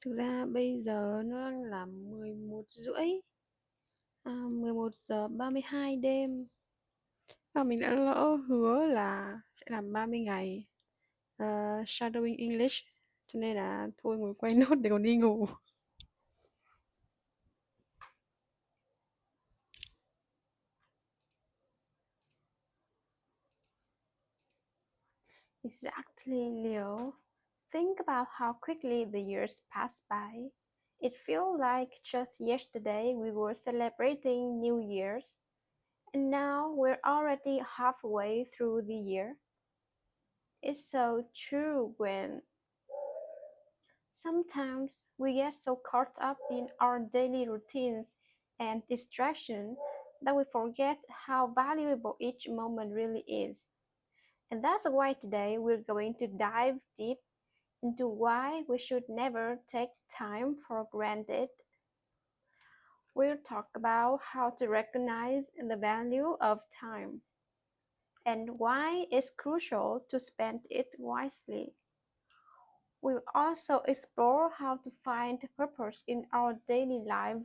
Thực ra bây giờ nó đang là 11 rưỡi, 11 giờ 32 đêm. Và mình đã lỡ hứa là sẽ làm 30 ngày shadowing English, cho nên là thôi ngồi quay nốt để còn đi ngủ. Exactly, Leo. Think about how quickly the years pass by. It feels like just yesterday we were celebrating New Year's, and now we're already halfway through the year. It's so true when sometimes we get so caught up in our daily routines and distraction that we forget how valuable each moment really is. And that's why today we're going to dive deep into why we should never take time for granted. We'll talk about how to recognize the value of time and why it's crucial to spend it wisely. We'll also explore how to find purpose in our daily life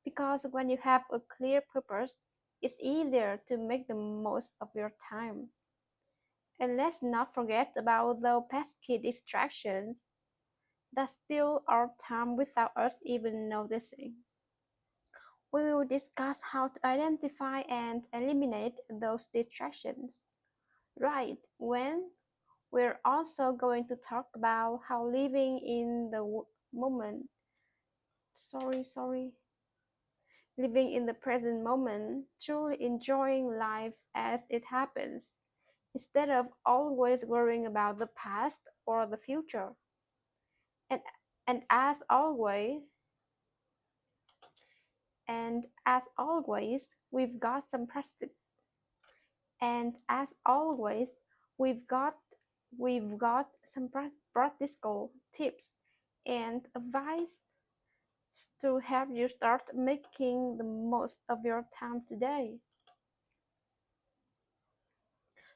because when you have a clear purpose, it's easier to make the most of your time. And let's not forget about the pesky distractions that steal our time without us even noticing. We will discuss how to identify and eliminate those distractions. Right, when we're also going to talk about how living in the moment, living in the present moment, truly enjoying life as it happens, instead of always worrying about the past or the future. And and as always, we've got some and as always, we've got some practical tips and advice to help you start making the most of your time today.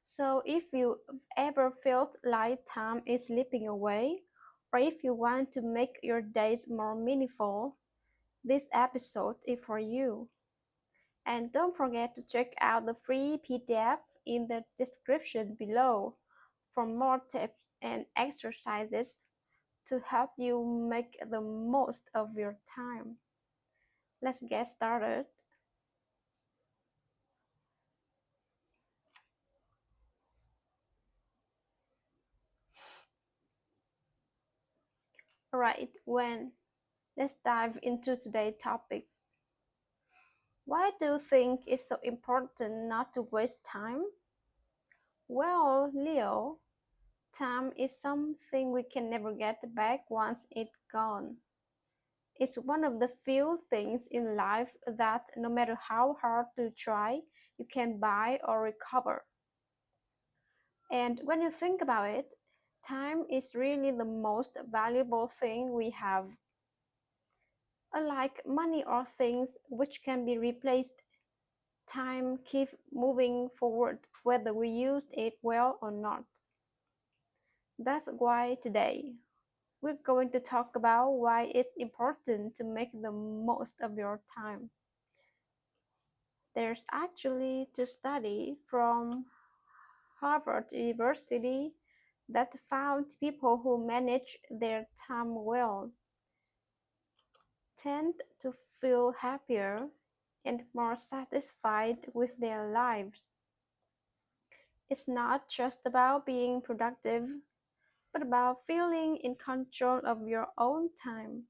So if you ever felt like time is slipping away, or if you want to make your days more meaningful, this episode is for you. And don't forget to check out the free PDF in the description below for more tips and exercises to help you make the most of your time. Let's get started. Alright, let's dive into today's topics. Why do you think it's so important not to waste time? Well, Leo, time is something we can never get back once it's gone. It's one of the few things in life that no matter how hard you try, you can buy or recover. And when you think about it, time is really the most valuable thing we have. Unlike money or things which can be replaced, time keeps moving forward whether we use it well or not. That's why today we're going to talk about why it's important to make the most of your time. There's actually a study from Harvard University that found people who manage their time well tend to feel happier and more satisfied with their lives. It's not just about being productive, but about feeling in control of your own time.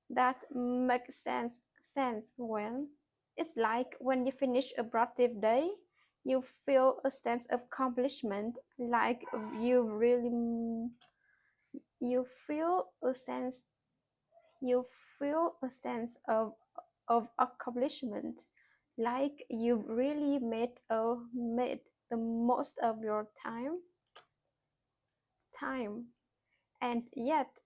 That makes sense when it's like when you finish a productive day, you feel a sense of accomplishment, like you feel a sense you feel a sense of accomplishment, like you've really made the most of your time. And yet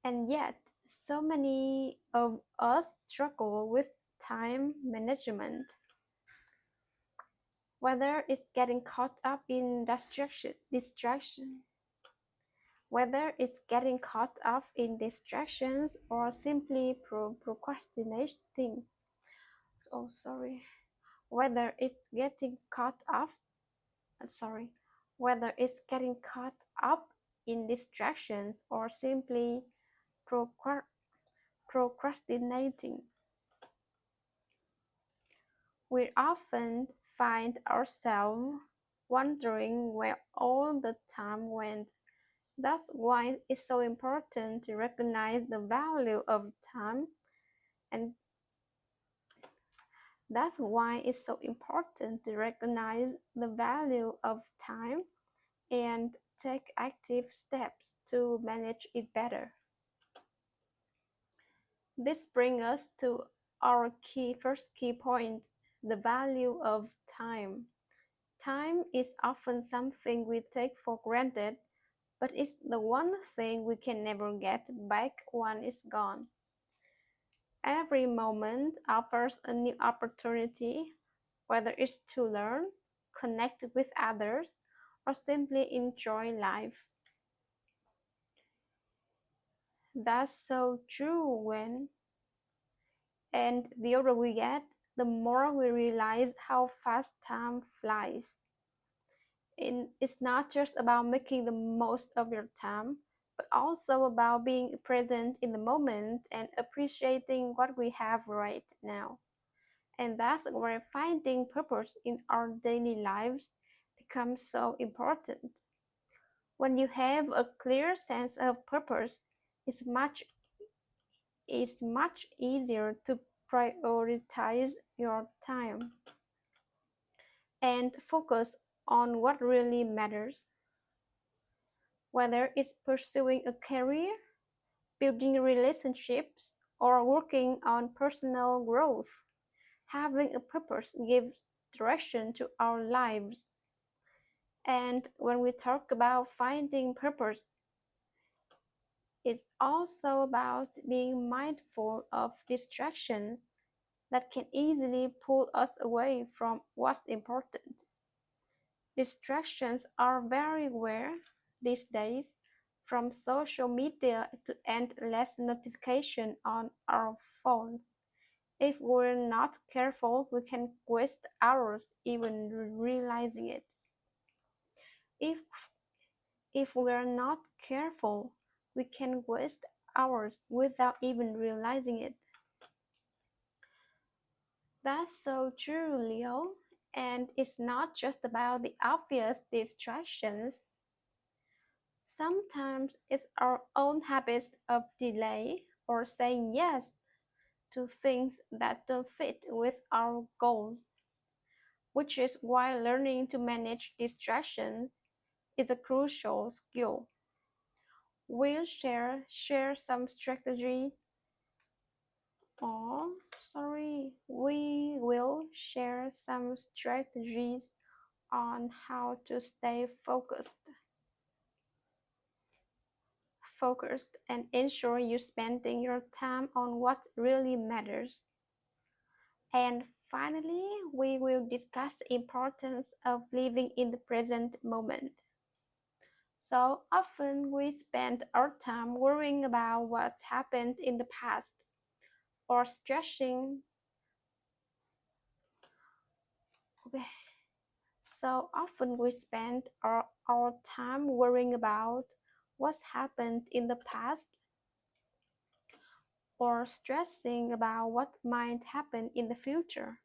and yet so many of us struggle with time management, whether it's getting caught up in distraction whether it's getting caught up in distractions or simply procrastinating. Oh, sorry. Whether it's getting caught up, sorry, whether it's getting caught up in distractions or simply procrastinating, we often find ourselves wondering where all the time went. That's why it's so important to recognize the value of time, and that's why it's so important to recognize the value of time and take active steps to manage it better. This brings us to our first key point, the value of time. Time is often something we take for granted, but it's the one thing we can never get back when it's gone. Every moment offers a new opportunity, whether it's to learn, connect with others, or simply enjoy life. That's so true when, and the older we get, the more we realize how fast time flies. It's not just about making the most of your time, but also about being present in the moment and appreciating what we have right now. And that's where finding purpose in our daily lives becomes so important. When you have a clear sense of purpose, it's much easier to prioritize your time and focus on what really matters, whether it's pursuing a career, building relationships, or working on personal growth. Having a purpose gives direction to our lives. And when we talk about finding purpose, it's also about being mindful of distractions that can easily pull us away from what's important. Distractions are very rare these days, from social media to endless notification on our phones. If we're not careful, we can waste hours even realizing it. If if we're not careful, we can waste hours without even realizing it. That's so true, Leo. And it's not just about the obvious distractions. Sometimes it's our own habits of delay or saying yes to things that don't fit with our goals, which is why learning to manage distractions is a crucial skill. We'll share some strategy. Oh, sorry. We will share some strategies on how to stay focused and ensure you're spending your time on what really matters. And finally, we will discuss the importance of living in the present moment. So often we spend our time worrying about what's happened in the past or stressing. Okay. So often we spend our time worrying about what's happened in the past or stressing about what might happen in the future.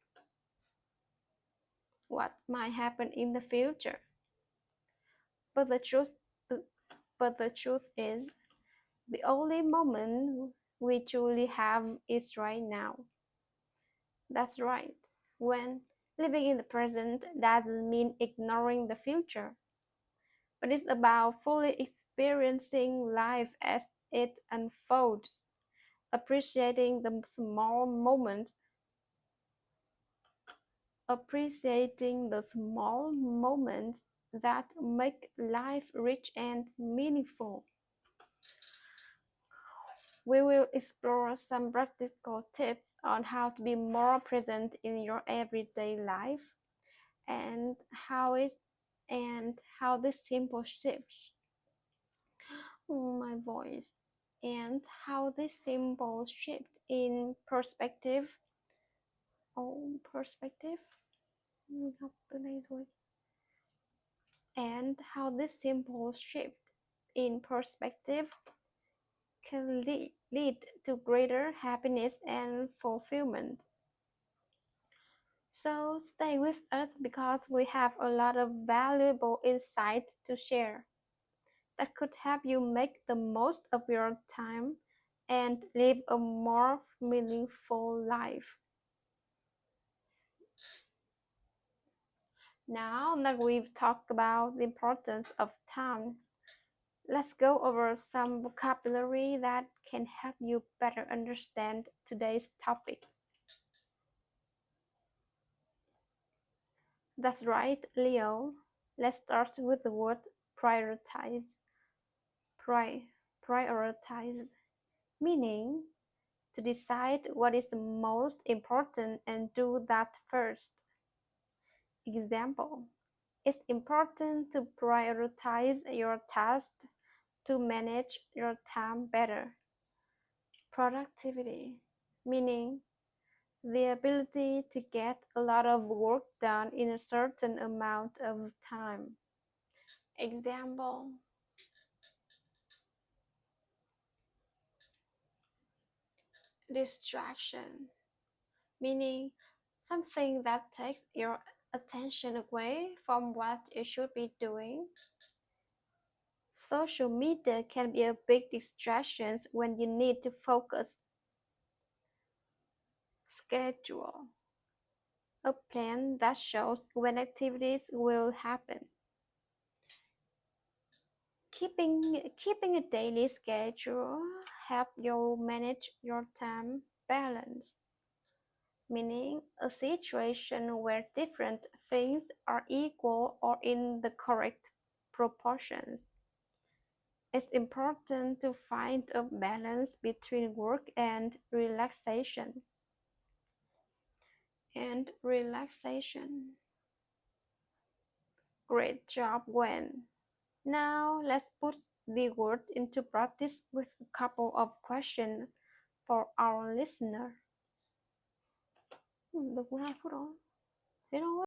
What might happen in the future. But the truth but the truth is the only moment we truly have is right now. That's right. When living in the present doesn't mean ignoring the future, but it's about fully experiencing life as it unfolds, appreciating the small moments, appreciating the small moments that make life rich and meaningful. We will explore some practical tips on how to be more present in your everyday life and how these simple shifts my voice, and how this symbol shift in perspective. Perspective. Mình học từ này rồi. And how this simple shift in perspective can lead to greater happiness and fulfillment. So stay with us because we have a lot of valuable insights to share that could help you make the most of your time and live a more meaningful life. Now that we've talked about the importance of time, let's go over some vocabulary that can help you better understand today's topic. That's right, Leo. Let's start with the word prioritize. Prioritize, meaning to decide what is the most important and do that first. Example: it's important to prioritize your tasks to manage your time better. Productivity, meaning the ability to get a lot of work done in a certain amount of time. Example: distraction, meaning something that takes your attention away from what you should be doing. Social media can be a big distraction when you need to focus. Schedule, a plan that shows when activities will happen. Keeping a daily schedule help you manage your time balance, meaning a situation where different things are equal or in the correct proportions. It's important to find a balance between work and relaxation. Great job, Gwen. Now let's put the word into practice with a couple of questions for our listener. Được 2 phút rồi. Thế thôi.